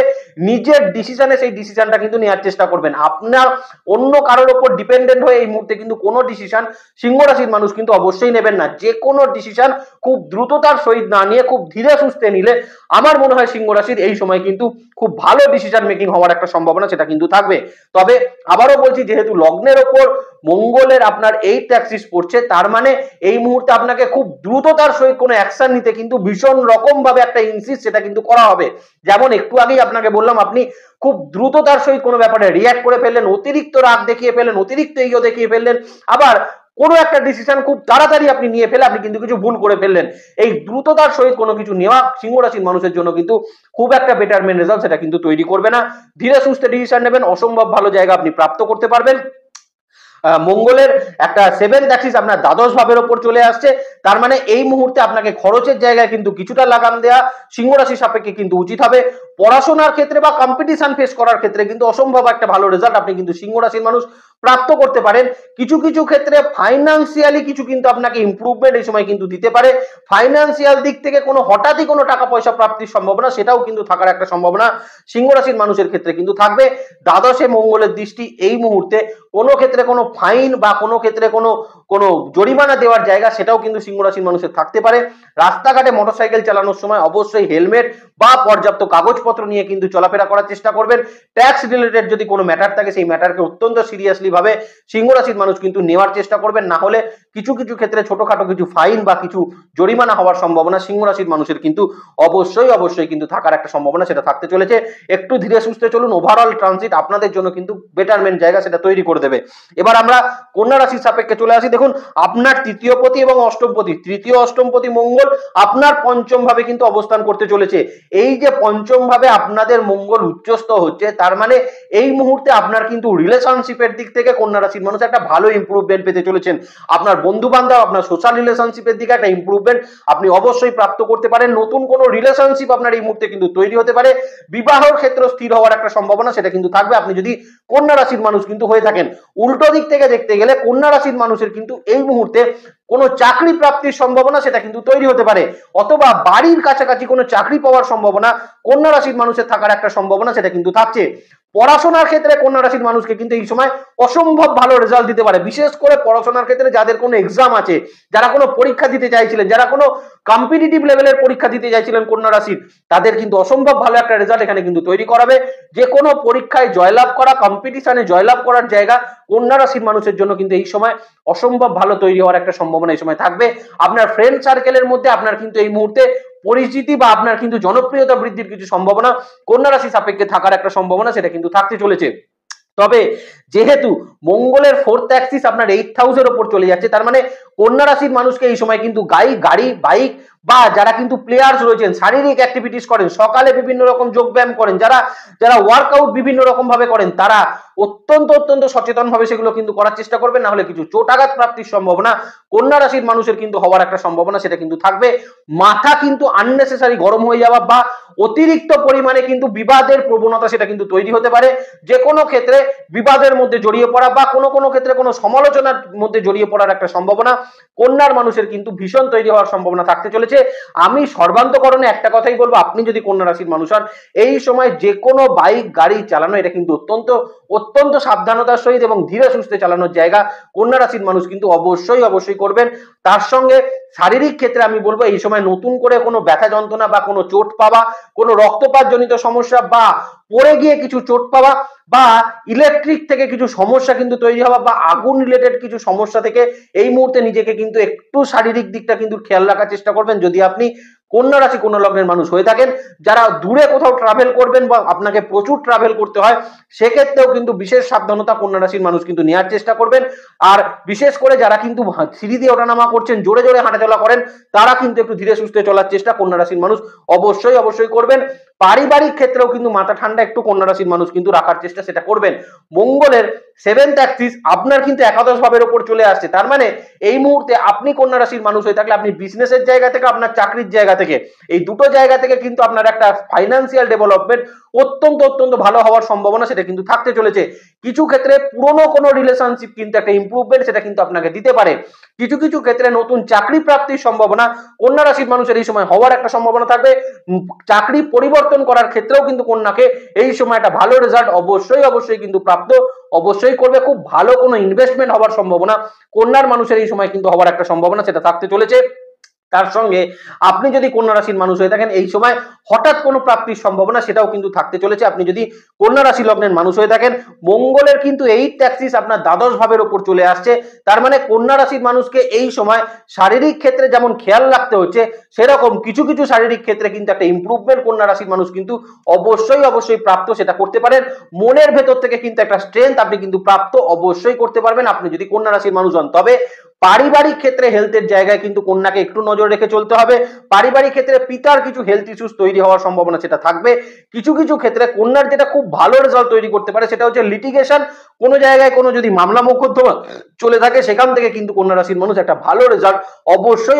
নিজের ডিসিশনে সেই ডিসিশনটা কিন্তু নেওয়ার চেষ্টা করবেন। আপনার অন্য কারোর উপর ডিপেন্ডেন্ট হয়ে এই মুহূর্তে কিন্তু কোনো ডিসিশন সিংহ রাশির মানুষ কিন্তু অবশ্যই নেবেন না। যে কোনো ডিসিশন খুব দ্রুততার সহিত না নিয়ে খুব ধীরে সুস্থে নিলে আমার মনে হয় সিংহ রাশির এই সময় কিন্তু খুব ভালো ডিসিশন মেকিং হওয়ার একটা সম্ভাবনা সেটা কিন্তু থাকবে। তবে আবারও বলছি, যেহেতু লগ্নের ওপর মঙ্গলের আপনার 8th অ্যাক্সিস পড়ছে, তার মানে এই মুহূর্তে আপনাকে খুব দ্রুততার সহিত কোনো অ্যাকশন নিতে কিন্তু ভীষণ রকম ভাবে একটা ইনসিস্ট সেটা কিন্তু করা হবে। যেমন একটু আগেই আপনাকে বললাম, আপনি খুব দ্রুততার সহিত কোনো ব্যাপারে রিয়্যাক্ট করে ফেললেন, অতিরিক্ত রাগ দেখিয়ে ফেললেন, অতিরিক্ত ইগো দেখিয়ে ফেললেন, আবার কোনো একটা ডিসিশন খুব তাড়াতাড়ি আপনি নিয়ে ফেলে আপনি কিন্তু কিছু ভুল করে ফেললেন। এই দ্রুততার সহিত কোনো কিছু নেওয়া সিংহ রাশির মানুষের জন্য কিন্তু খুব একটা বেটারমেন্ট রেজাল্ট সেটা কিন্তু তৈরি করবে না। ধীরে সুস্থে ডিসিশন নেবেন, অসম্ভব ভালো জায়গা আপনি প্রাপ্ত করতে পারবেন। মঙ্গলের একটা 7th অ্যাক্সিস আপনার দ্বাদশ ভাবের ওপর চলে আসছে, তার মানে এই মুহূর্তে আপনাকে খরচের জায়গায় কিন্তু কিছুটা লাগাম দেওয়া সিংহ রাশি সাপেক্ষে কিন্তু উচিত হবে। পড়াশোনার ক্ষেত্রে বা কম্পিটিশন ফেস করার ক্ষেত্রে কিন্তু অসম্ভব একটা ভালো রেজাল্ট আপনি কিন্তু সিংহ রাশির মানুষ প্রাপ্ত করতে পারেন। কিছু কিছু ক্ষেত্রে ফাইন্যান্সিয়ালি কিছু কিন্তু আপনাকে ইমপ্রুভমেন্ট এই সময় কিন্তু দিতে পারে। ফাইন্যান্সিয়াল দিক থেকে কোনো হঠাৎই কোনো টাকা পয়সা প্রাপ্তির সম্ভাবনা সেটাও কিন্তু থাকার একটা সম্ভাবনা সিংহ রাশির মানুষের ক্ষেত্রে কিন্তু থাকবে। দ্বাদশে মঙ্গলের দৃষ্টি এই মুহূর্তে কোনো ক্ষেত্রে কোনো ফাইন বা কোনো ক্ষেত্রে কোনো জরিমানা দেওয়ার জায়গা সেটাও কিন্তু সিংহ রাশির মানুষের থাকতে পারে। রাস্তাঘাটে মোটরসাইকেল চালানোর সময় অবশ্যই হেলমেট বা পর্যাপ্ত কাগজপত্র নিয়ে কিন্তু চলাফেরা করার চেষ্টা করবেন। ট্যাক্স রিলেটেড যদি কোনো ম্যাটার থাকে সেই ম্যাটারকে অত্যন্ত সিরিয়াসলি ভাবে সিংহ রাশির মানুষ কিন্তু নেওয়ার চেষ্টা করবেন, না হলে কিছু কিছু ক্ষেত্রে ছোটখাটো কিছু ফাইন বা কিছু জরিমানা হওয়ার সম্ভাবনা সিংহ রাশির মানুষের কিন্তু অবশ্যই কিন্তু থাকার একটা সম্ভাবনা সেটা থাকতে চলেছে। একটু ধীরে সুস্থে চলুন, ওভারঅল ট্রানজিট আপনাদের জন্য কিন্তু বেটারমেন্ট জায়গা সেটা তৈরি করে দেবে। এবার আমরা কন্যা রাশির সাপেক্ষে চলে আসি। দেখুন, আপনার তৃতীয়পতি এবং অষ্টমপতি, তৃতীয় অষ্টমপতি মঙ্গল আপনার পঞ্চম ভাবে কিন্তু অবস্থান করতে চলেছে। এই যে পঞ্চম ভাবে আপনাদের মঙ্গল উচ্চস্থ হচ্ছে, তার মানে এই মুহূর্তে আপনার কিন্তু রিলেশনশিপের দিক থেকে কন্যা রাশির মানুষ একটা ভালো ইমপ্রুভমেন্ট পেতে চলেছেন। আপনার বন্ধু বান্ধব, আপনার সোশ্যাল রিলেশনশিপের দিকে একটা ইমপ্রুভমেন্ট আপনি অবশ্যই প্রাপ্ত করতে পারেন। নতুন কোনো রিলেশনশিপ আপনার এই মুহূর্তে কিন্তু তৈরি হতে পারে। বিবাহের ক্ষেত্র স্থির হওয়ার একটা সম্ভাবনা সেটা কিন্তু থাকবে আপনি যদি কন্যা রাশির মানুষ কিন্তু হয়ে থাকেন। উল্টো দিক থেকে দেখতে গেলে কন্যা রাশির মানুষের কিন্তু এই মুহূর্তে কোনো চাকরি প্রাপ্তির সম্ভাবনা সেটা কিন্তু তৈরি হতে পারে, অথবা বাড়ির কাছাকাছি কোনো চাকরি পাওয়ার সম্ভাবনা কন্যা রাশির মানুষের থাকার একটা সম্ভাবনা সেটা কিন্তু থাকছে। পড়াশোনার ক্ষেত্রে কন্যা রাশির মানুষকে কিন্তু এই সময় অসম্ভব ভালো রেজাল্ট দিতে পারে। বিশেষ করে পড়াশোনার ক্ষেত্রে যাদের কোনো এক্সাম আছে, যারা কোনো পরীক্ষা দিতে চাইছিলেন, যারা কোনো কম্পিটিটিভ লেভেলের পরীক্ষা দিতে চাইছিলেন কন্যা রাশির, তাদের কিন্তু অসম্ভব ভালো একটা রেজাল্ট এখানে কিন্তু তৈরি করাবে। যে কোনো পরীক্ষায় জয়লাভ করা, কম্পিটিশনে জয়লাভ করার জায়গা কন্যা রাশির মানুষের জন্য কিন্তু এই সময় অসম্ভব ভালো তৈরি হওয়ার একটা সম্ভাবনা এই সময় থাকবে। আপনার ফ্রেন্ড সার্কেলের মধ্যে আপনার কিন্তু এই মুহূর্তে পরিচিতি বা আপনার কিন্তু জনপ্রিয়তা বৃদ্ধির কিছু সম্ভাবনা কন্যা রাশি সাপেক্ষে থাকার একটা সম্ভাবনা সেটা কিন্তু থাকতে চলেছে। তবে যেহেতু মঙ্গলের 4th অ্যাক্সিস আপনার 8th হাউসের উপর চলে যাচ্ছে, তার মানে কন্যা রাশির মানুষকে এই সময় কিন্তু গাড়ি বাইক বা যারা কিন্তু প্লেয়ার্স রয়েছেন, শারীরিক অ্যাক্টিভিটিস করেন, সকালে বিভিন্ন রকম যোগ ব্যায়াম করেন, যারা ওয়ার্কআউট বিভিন্ন রকম ভাবে করেন, তারা অত্যন্ত সচেতন ভাবে সেগুলো কিন্তু করার চেষ্টা করবেন, না হলে কিছু চোটাঘাত প্রাপ্তির সম্ভাবনা কন্যা রাশির মানুষের কিন্তু হওয়ার একটা সম্ভাবনা সেটা কিন্তু থাকবে। মাথা কিন্তু আননেসেসারি গরম হয়ে যাওয়া বা অতিরিক্ত পরিমাণে কিন্তু বিবাদের প্রবণতা সেটা কিন্তু তৈরি হতে পারে। যে কোনো ক্ষেত্রে বিবাদের মধ্যে জড়িয়ে পড়া বা কোনো ক্ষেত্রে কোনো সমালোচনার মধ্যে জড়িয়ে পড়ার একটা সম্ভাবনা কন্যার মানুষের কিন্তু ভীষণ তৈরি হওয়ার সম্ভাবনা থাকতে চলেছে। আমি সর্বান্তকরণে একটা কথাই বলবো, আপনি যদি কন্যা রাশির মানুষ হন, এই সময় যে কোনো বাইক গাড়ি চালানো এটা কিন্তু অত্যন্ত সাবধানতার সহিত এবং ধীরে সুস্থে চালানোর জায়গা কন্যা রাশির মানুষ কিন্তু অবশ্যই করবেন। তার সঙ্গে শারীরিক ক্ষেত্রে আমি বলবো এই সময় নতুন করে কোনো ব্যথা যন্ত্রণা বা কোনো চোট পাওয়া, কোনো রক্তপাত জনিত সমস্যা বা পড়ে গিয়ে কিছু চোট পাওয়া বা ইলেকট্রিক থেকে কিছু সমস্যা কিন্তু তৈরি হওয়া বা আগুন রিলেটেড কিছু সমস্যা থেকে এই মুহূর্তে নিজেকে কিন্তু একটু শারীরিক দিকটা কিন্তু খেয়াল রাখার চেষ্টা করবেন। যদি আপনি কন্যা রাশি কন্যা লগ্নের মানুষ হয়ে থাকেন, যারা দূরে কোথাও ট্রাভেল করবেন বা আপনাকে প্রচুর ট্রাভেল করতে হয়, সেক্ষেত্রেও কিন্তু বিশেষ সাবধানতা কন্যা রাশির মানুষ কিন্তু নেওয়ার চেষ্টা করবেন। আর বিশেষ করে যারা কিন্তু সিঁড়ি দিয়ে ওঠানামা করছেন, জোরে জোরে হাঁটাচলা করেন, তারা কিন্তু একটু ধীরে সুস্থে চলার চেষ্টা কন্যা রাশির মানুষ অবশ্যই করবেন। পারিবারিক ক্ষেত্রেও কিন্তু মাথা ঠান্ডা একটু কন্যা রাশির মানুষ কিন্তু রাখার চেষ্টা সেটা করবেন। মঙ্গলের 7th অ্যাক্সিস আপনার কিন্তু একাদশ ভাবের উপর চলে আসছে, তার মানে এই মুহূর্তে আপনি কন্যা রাশির মানুষ হয়ে থাকলে আপনি বিজনেসের জায়গা থেকে, আপনার চাকরির জায়গা থেকে, এই দুটো জায়গা থেকে কিন্তু আপনার একটা ফাইন্যান্সিয়াল ডেভেলপমেন্ট অত্যন্ত ভালো হওয়ার সম্ভাবনা সেটা কিন্তু থাকতে চলেছে। কিছু ক্ষেত্রে পুরনো কোনো রিলেশনশিপ কিন্তু একটা ইমপ্রুভমেন্ট সেটা কিন্তু আপনাকে দিতে পারে। কিছু ক্ষেত্রে নতুন চাকরি প্রাপ্তির সম্ভাবনা কন্যা রাশির মানুষের এই সময় হওয়ার একটা সম্ভাবনা থাকবে। চাকরি পরিবর্তন করার ক্ষেত্রেও কিন্তু কন্যাকে এই সময় একটা ভালো রেজাল্ট অবশ্যই কিন্তু প্রাপ্ত অবশ্যই করবে। খুব ভালো কোনো ইনভেস্টমেন্ট হওয়ার সম্ভাবনা কন্যার মানুষের এই সময় কিন্তু হওয়ার একটা সম্ভাবনা সেটা থাকতে চলেছে। তার সঙ্গে আপনি যদি কন্যা রাশির মানুষ হয়ে থাকেন, এই সময় হঠাৎ কোনো প্রাপ্তির সম্ভাবনা সেটাও কিন্তু থাকতে চলেছে। আপনি যদি কন্যা রাশি লগ্নের মানুষ হয়ে থাকেন, মঙ্গলের কিন্তু 8th অ্যাক্সিস আপনার দ্বাদশ ভাবের উপর চলে আসছে, তার মানে কন্যা রাশির মানুষকে এই সময় শারীরিক ক্ষেত্রে যেমন খেয়াল রাখতে হচ্ছে, সেরকম কিছু শারীরিক ক্ষেত্রে কিন্তু একটা ইমপ্রুভমেন্ট কন্যা রাশির মানুষ কিন্তু অবশ্যই প্রাপ্ত সেটা করতে পারেন। মনের ভেতর থেকে কিন্তু একটা স্ট্রেংথ আপনি কিন্তু প্রাপ্ত অবশ্যই করতে পারবেন আপনি যদি কন্যা রাশির মানুষ হন। তবে পারিবারিক ক্ষেত্রে হেলথের জায়গায় কিন্তু কন্যাকে একটু নজর রেখে চলতে হবে। পারিবারিক ক্ষেত্রে পিতার কিছু হেলথ ইস্যুস তৈরি হওয়ার সম্ভাবনা সেটা থাকবে। কিছু ক্ষেত্রে কন্যার যেটা খুব ভালো রেজাল্ট তৈরি করতে পারে সেটা হচ্ছে লিটিগেশন। কোনো জায়গায় কোনো যদি মামলা মোকদ্দমা চলে থাকে, সেখান থেকে কিন্তু কন্যা রাশির মানুষ একটা ভালো রেজাল্ট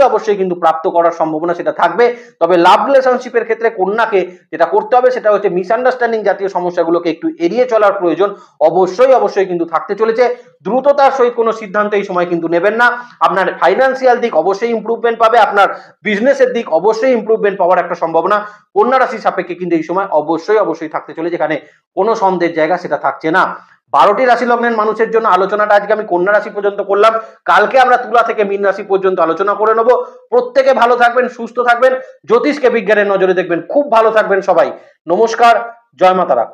অবশ্যই কিন্তু প্রাপ্ত করার সম্ভাবনা সেটা থাকবে। তবে লাভ রিলেশনশিপের ক্ষেত্রে কন্যাকে যেটা করতে হবে সেটা হচ্ছে মিসআন্ডারস্ট্যান্ডিং জাতীয় সমস্যাগুলোকে একটু এড়িয়ে চলার প্রয়োজন অবশ্যই কিন্তু থাকতে চলেছে। দ্রুততার সহিত কোনো সিদ্ধান্ত এই সময় কিন্তু নেবেন না। আপনার ফাইন্যান্সিয়াল দিক অবশ্যই ইমপ্রুভমেন্ট পাবে, আপনার বিজনেসের দিক অবশ্যই ইমপ্রুভমেন্ট পাওয়ার একটা সম্ভাবনা কন্যা রাশির সাপেক্ষে কিন্তু এই সময় অবশ্যই থাকতে চলেছে, যেখানে কোনো সন্দেহের জায়গা সেটা থাকছে না। 12টি রাশি লগ্নের মানুষের জন্য আলোচনাটা আজকে আমি কন্যা রাশি পর্যন্ত করলাম। কালকে আমরা তুলা থেকে মীন রাশি পর্যন্ত আলোচনা করে নেব। প্রত্যেকে ভালো থাকবেন, সুস্থ থাকবেন, জ্যোতিষকে বিজ্ঞানের নজরে দেখবেন। খুব ভালো থাকবেন সবাই। নমস্কার, জয় মা তারা।